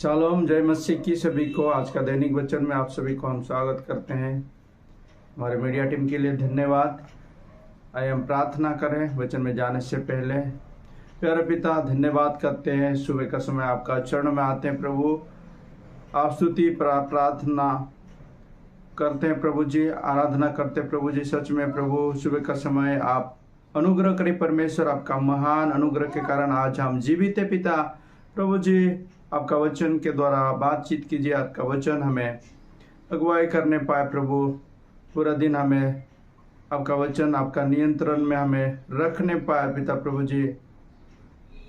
Shalom, जय मसीह की सभी को। आज का दैनिक वचन में आप सभी को हम स्वागत करते हैं। हमारे मीडिया टीम के लिए धन्यवाद। आइए हम प्रार्थना करें वचन में जाने से पहले। प्यारे पिता, धन्यवाद करते हैं, सुबह का समय आपका चरण में आते हैं प्रभु। आप स्तुति प्रार्थना करते हैं प्रभु जी, आराधना करते हैं प्रभु जी। सच में प्रभु, सुबह का समय आप अनुग्रह करें परमेश्वर, आपका महान अनुग्रह के कारण आज हम जीवित है पिता। प्रभु जी, आपका वचन के द्वारा बातचीत कीजिए, आपका वचन हमें अगुवाई करने पाए प्रभु। पूरा दिन हमें आपका वचन आपका नियंत्रण में हमें रखने पाए पिता। प्रभु जी,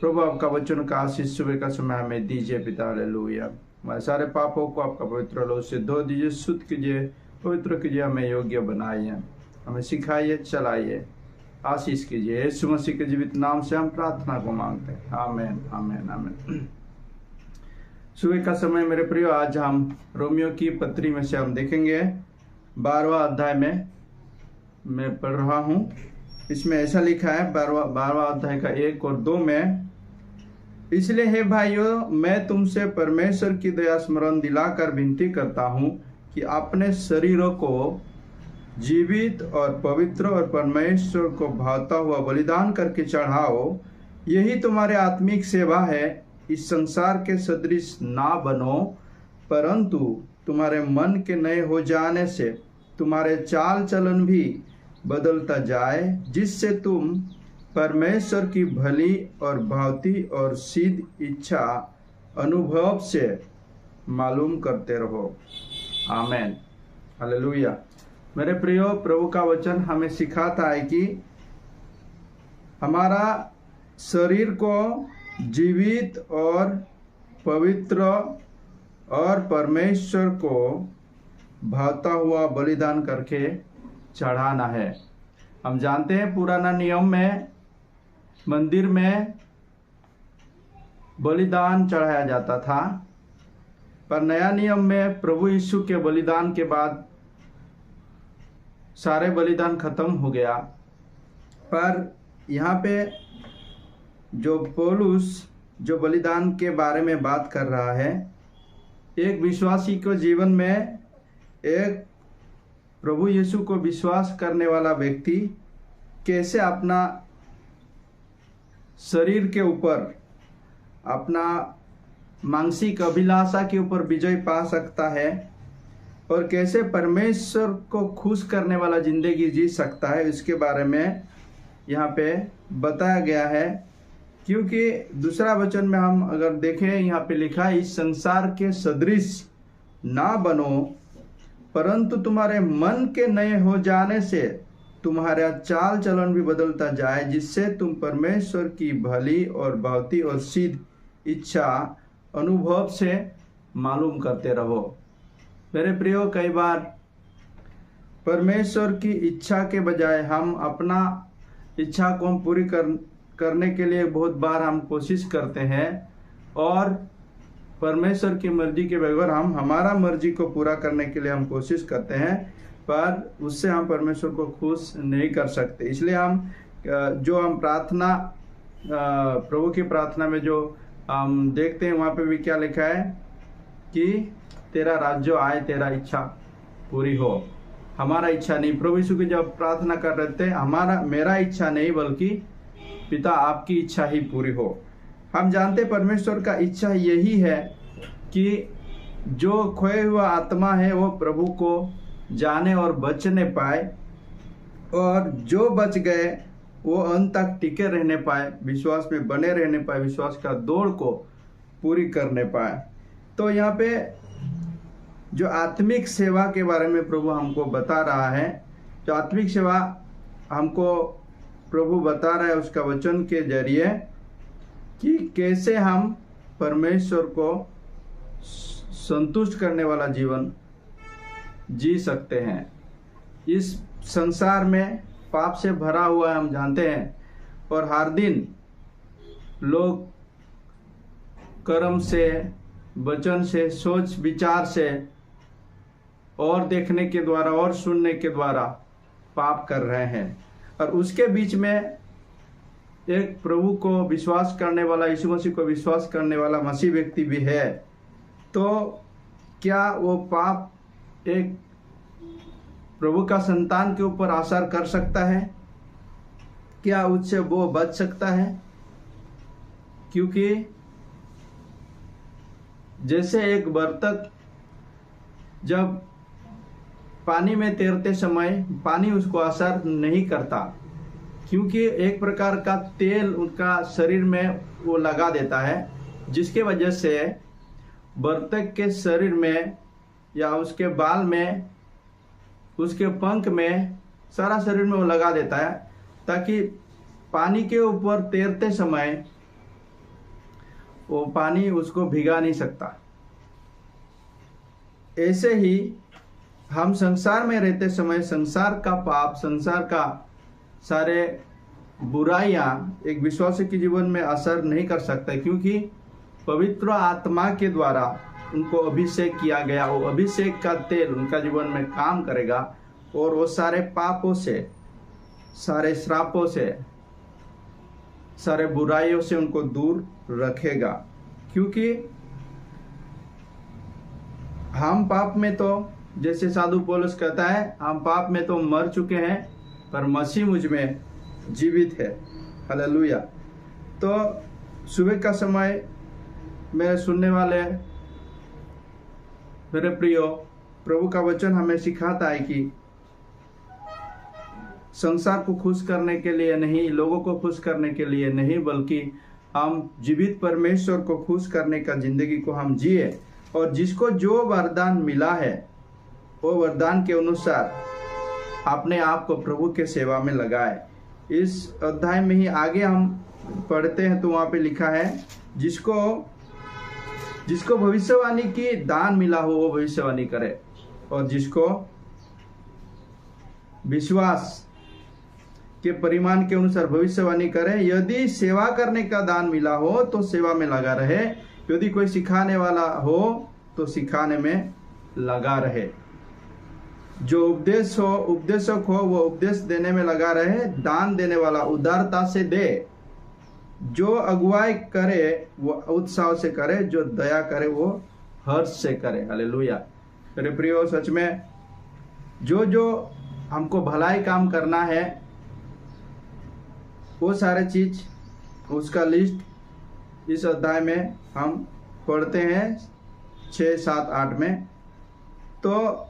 प्रभु आपका वचन का आशीष सुबह का समय हमें दीजिए पिता। हालेलुया। हमारे सारे पापों को आपका पवित्र लहू से धो दीजिए, शुद्ध कीजिए, पवित्र कीजिए, हमें योग्य बनाइए, हमें सिखाइए, चलाइए, आशीष कीजिए। यीशु मसीह के जीवित नाम से हम प्रार्थना को मांगते हैं। आमीन, आमीन, आमीन। सुबह का समय मेरे प्रियो, आज हम रोमियो की पत्री में से हम देखेंगे 12वां अध्याय में मैं पढ़ रहा हूँ। इसमें ऐसा लिखा है 12वां अध्याय का 1 और 2 में, इसलिए हे भाइयों, मैं तुमसे परमेश्वर की दया स्मरण दिलाकर विनती करता हूँ कि अपने शरीरों को जीवित और पवित्र और परमेश्वर को भाता हुआ बलिदान करके चढ़ाओ, यही तुम्हारे आत्मिक सेवा है। इस संसार के सदृश ना बनो, परंतु तुम्हारे मन के नए हो जाने से तुम्हारे चाल चलन भी बदलता जाए, जिससे तुम परमेश्वर की भली और भावती और सिद्ध इच्छा अनुभव से मालूम करते रहो। आमेन, हालेलुया। मेरे प्रियो, प्रभु का वचन हमें सिखाता है कि हमारा शरीर को जीवित और पवित्र और परमेश्वर को भाता हुआ बलिदान करके चढ़ाना है। हम जानते हैं पुराना नियम में मंदिर में बलिदान चढ़ाया जाता था, पर नया नियम में प्रभु यीशु के बलिदान के बाद सारे बलिदान खत्म हो गया। पर यहाँ पे जो पौलुस जो बलिदान के बारे में बात कर रहा है, एक विश्वासी को जीवन में एक प्रभु यीशु को विश्वास करने वाला व्यक्ति कैसे अपना शरीर के ऊपर, अपना मानसिक अभिलाषा के ऊपर विजय पा सकता है और कैसे परमेश्वर को खुश करने वाला जिंदगी जी सकता है, इसके बारे में यहाँ पे बताया गया है। क्योंकि दूसरा वचन में हम अगर देखें, यहाँ पे लिखा है, इस संसार के सदृश ना बनो, परंतु तुम्हारे मन के नए हो जाने से तुम्हारा चाल चलन भी बदलता जाए, जिससे तुम परमेश्वर की भली और भावती और सिद्ध इच्छा अनुभव से मालूम करते रहो। मेरे प्रियो, कई बार परमेश्वर की इच्छा के बजाय हम अपना इच्छा को हम पूरी करने के लिए बहुत बार हम कोशिश करते हैं और परमेश्वर की मर्जी के बगैर हम हमारा मर्जी को पूरा करने के लिए हम कोशिश करते हैं, पर उससे हम परमेश्वर को खुश नहीं कर सकते। इसलिए हम प्रार्थना, प्रभु की प्रार्थना में जो हम देखते हैं, वहाँ पे भी क्या लिखा है कि तेरा राज्य आए, तेरा इच्छा पूरी हो। हमारा इच्छा नहीं, प्रभु यीशु की जब प्रार्थना कर रहे थे, मेरा इच्छा नहीं बल्कि पिता आपकी इच्छा ही पूरी हो। हम जानते परमेश्वर का इच्छा यही है कि जो खोए हुआ आत्मा है वो प्रभु को जाने और बचने पाए, और जो बच गए वो अंत तक टिके रहने पाए, विश्वास में बने रहने पाए, विश्वास का दौड़ को पूरी करने पाए। तो यहाँ पे जो आत्मिक सेवा के बारे में प्रभु हमको बता रहा है, जो आत्मिक सेवा हमको प्रभु बता रहा है उसका वचन के जरिए, कि कैसे हम परमेश्वर को संतुष्ट करने वाला जीवन जी सकते हैं। इस संसार में पाप से भरा हुआ है, हम जानते हैं, और हर दिन लोग कर्म से, वचन से, सोच विचार से और देखने के द्वारा और सुनने के द्वारा पाप कर रहे हैं। और उसके बीच में एक प्रभु को विश्वास करने वाला, यीशु मसीह को विश्वास करने वाला मसीह व्यक्ति भी है, तो क्या वो पाप एक प्रभु का संतान के ऊपर असर कर सकता है? क्या उससे वो बच सकता है? क्योंकि जैसे एक बर्तक जब पानी में तैरते समय पानी उसको असर नहीं करता, क्योंकि एक प्रकार का तेल उनका शरीर में वो लगा देता है, जिसके वजह से बर्तक के शरीर में या उसके बाल में, उसके पंख में, सारा शरीर में वो लगा देता है, ताकि पानी के ऊपर तैरते समय वो पानी उसको भिगा नहीं सकता। ऐसे ही हम संसार में रहते समय संसार का पाप, संसार का सारे बुराइयां एक विश्वासी के जीवन में असर नहीं कर सकता, क्योंकि पवित्र आत्मा के द्वारा उनको अभिषेक किया गया। वो अभिषेक का तेल उनका जीवन में काम करेगा और वो सारे पापों से, सारे श्रापों से, सारे बुराइयों से उनको दूर रखेगा। क्योंकि हम पाप में तो, जैसे साधु पौलुस कहता है, हम पाप में तो मर चुके हैं पर मसीह मुझ में जीवित है। हालेलुया। तो सुबह का समय मेरे सुनने वाले मेरे प्रियो, प्रभु का वचन हमें सिखाता है कि संसार को खुश करने के लिए नहीं, लोगों को खुश करने के लिए नहीं, बल्कि हम जीवित परमेश्वर को खुश करने का जिंदगी को हम जिए, और जिसको जो वरदान मिला है वो वरदान के अनुसार अपने आप को प्रभु के सेवा में लगाए। इस अध्याय में ही आगे हम पढ़ते हैं तो वहां पे लिखा है, जिसको भविष्यवाणी की दान मिला हो वो भविष्यवाणी करे, और जिसको विश्वास के परिमाण के अनुसार भविष्यवाणी करे। यदि सेवा करने का दान मिला हो तो सेवा में लगा रहे, यदि कोई सिखाने वाला हो तो सिखाने में लगा रहे। जो उपदेशक हो वो उपदेश देने में लगा रहे। दान देने वाला उदारता से दे। जो अगुवाई करे वो उत्साह से करे। जो दया करे वो हर्ष से करे। हालेलुया। मेरे प्रियो, सच में जो हमको भलाई काम करना है वो सारे चीज, उसका लिस्ट इस अध्याय में हम पढ़ते हैं 6, 7, 8 में। तो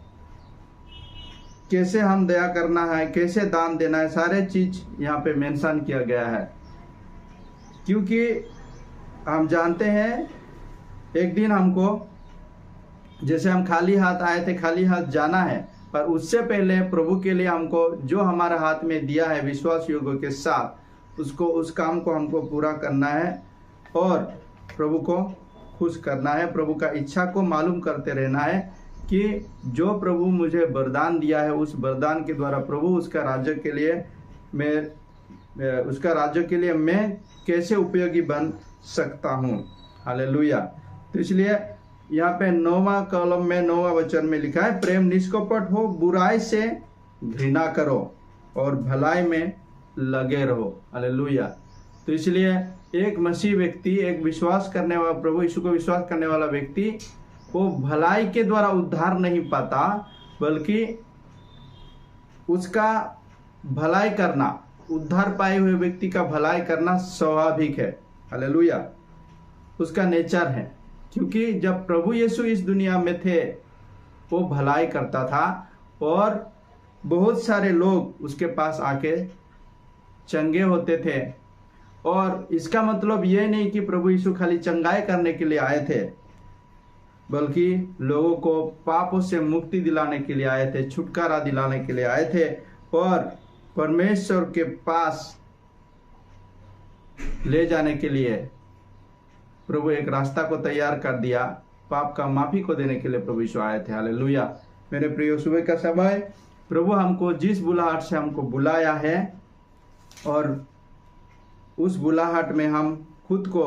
कैसे हम दया करना है, कैसे दान देना है, सारे चीज यहाँ पे मेंशन किया गया है। क्योंकि हम जानते हैं एक दिन हमको, जैसे हम खाली हाथ आए थे, खाली हाथ जाना है, पर उससे पहले प्रभु के लिए हमको जो हमारे हाथ में दिया है विश्वास योगों के साथ, उसको, उस काम को हमको पूरा करना है और प्रभु को खुश करना है। प्रभु का इच्छा को मालूम करते रहना है कि जो प्रभु मुझे वरदान दिया है, उस वरदान के द्वारा प्रभु उसका राज्य के लिए मैं कैसे उपयोगी बन सकता हूँ। हालेलुया। तो इसलिए यहाँ पे 9वां कॉलम में 9वां वचन में लिखा है, प्रेम निष्कपट हो, बुराई से घृणा करो और भलाई में लगे रहो। हालेलुया। तो इसलिए एक मसीह व्यक्ति, एक विश्वास करने वाला, प्रभु यीशु को विश्वास करने वाला व्यक्ति, वो भलाई के द्वारा उद्धार नहीं पाता, बल्कि उसका भलाई करना, उद्धार पाए हुए व्यक्ति का भलाई करना स्वाभाविक है। हालेलुया। उसका नेचर है। क्योंकि जब प्रभु यीशु इस दुनिया में थे वो भलाई करता था और बहुत सारे लोग उसके पास आके चंगे होते थे। और इसका मतलब ये नहीं कि प्रभु यीशु खाली चंगाई करने के लिए आए थे, बल्कि लोगों को पापों से मुक्ति दिलाने के लिए आए थे, छुटकारा दिलाने के लिए आए थे और परमेश्वर के पास ले जाने के लिए प्रभु एक रास्ता को तैयार कर दिया। पाप का माफी को देने के लिए प्रभु यीशु आए थे। हालेलुया। मेरे प्रियो, सुबह का समय प्रभु हमको जिस बुलाहट से हमको बुलाया है, और उस बुलाहट में हम खुद को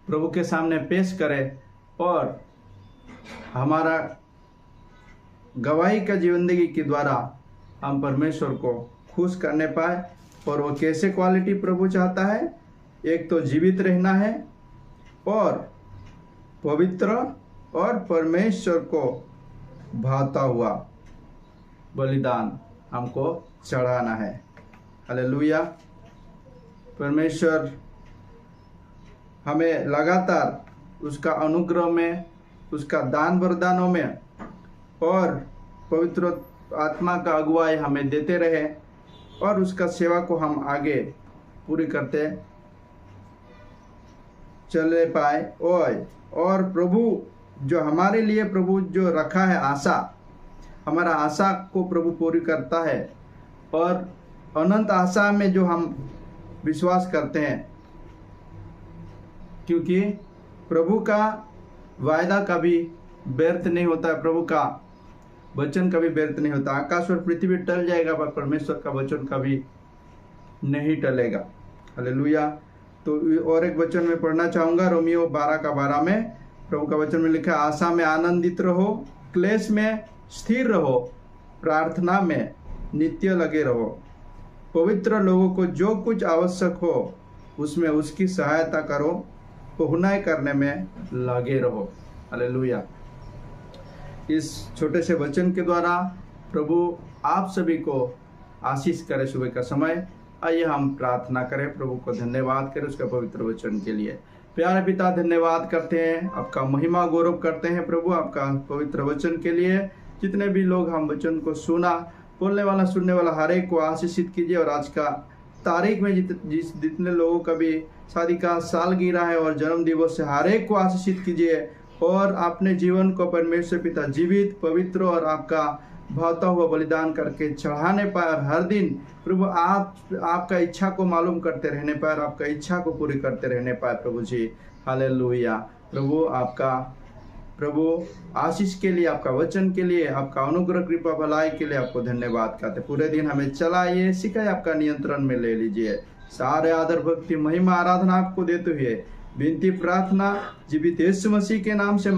प्रभु के सामने पेश करें और हमारा गवाही का जिंदगी के द्वारा हम परमेश्वर को खुश करने पाए। और वो कैसे क्वालिटी प्रभु चाहता है? एक तो जीवित रहना है और पवित्र और परमेश्वर को भाता हुआ बलिदान हमको चढ़ाना है। हालेलुया। परमेश्वर हमें लगातार उसका अनुग्रह में, उसका दान वरदानों में और पवित्र आत्मा का अगुवाई हमें देते रहे और उसका सेवा को हम आगे पूरी करते चले पाए। और प्रभु जो हमारे लिए प्रभु जो रखा है आशा, हमारा आशा को प्रभु पूरी करता है और अनंत आशा में जो हम विश्वास करते हैं, क्योंकि प्रभु का वायदा कभी व्यर्थ नहीं होता है, प्रभु का वचन कभी व्यर्थ नहीं होता। आकाश और पृथ्वी टल जाएगा पर परमेश्वर का वचन कभी नहीं टलेगा। हालेलुया। तो और एक वचन में पढ़ना चाहूंगा, रोमियो 12:12 में प्रभु का वचन में लिखा, आशा में आनंदित रहो, क्लेश में स्थिर रहो, प्रार्थना में नित्य लगे रहो, पवित्र लोगों को जो कुछ आवश्यक हो उसमें उसकी सहायता करो, पहुनाई करने में लगे रहो। हालेलुया। इस छोटे से वचन के द्वारा प्रभु आप सभी को आशीष करे। सुबह का समय आइए हम प्रार्थना करें, प्रभु को धन्यवाद करें उसका पवित्र वचन के लिए। प्यारे पिता, धन्यवाद करते हैं, आपका महिमा गौरव करते हैं प्रभु आपका पवित्र वचन के लिए। जितने भी लोग हम वचन को सुना, बोलने वाला सुनने वाला हर एक को आशीषित कीजिए। और आज का तारीख में जितने लोगों का भी शादी का सालगिरह है और जन्म दिवस से हर एक को आशीषित कीजिए और अपने जीवन को परमेश्वर पिता जीवित, पवित्र और आपका भाता हुआ बलिदान करके चढ़ाने पाए और हर दिन प्रभु आपका इच्छा को मालूम करते रहने पाए और आपका इच्छा को पूरी करते रहने पाए प्रभु जी। हालेलुया। प्रभु आपका प्रभु आशीष के लिए, आपका वचन के लिए, आपका अनुग्रह कृपा भलाई के लिए आपको धन्यवाद करते। पूरे दिन हमें चलाइए, सिखाइए, आपका नियंत्रण में ले लीजिए। सारे आदर भक्ति महिमा आराधना आपको देते हुए विनती प्रार्थना जीवित यीशु मसीह के नाम से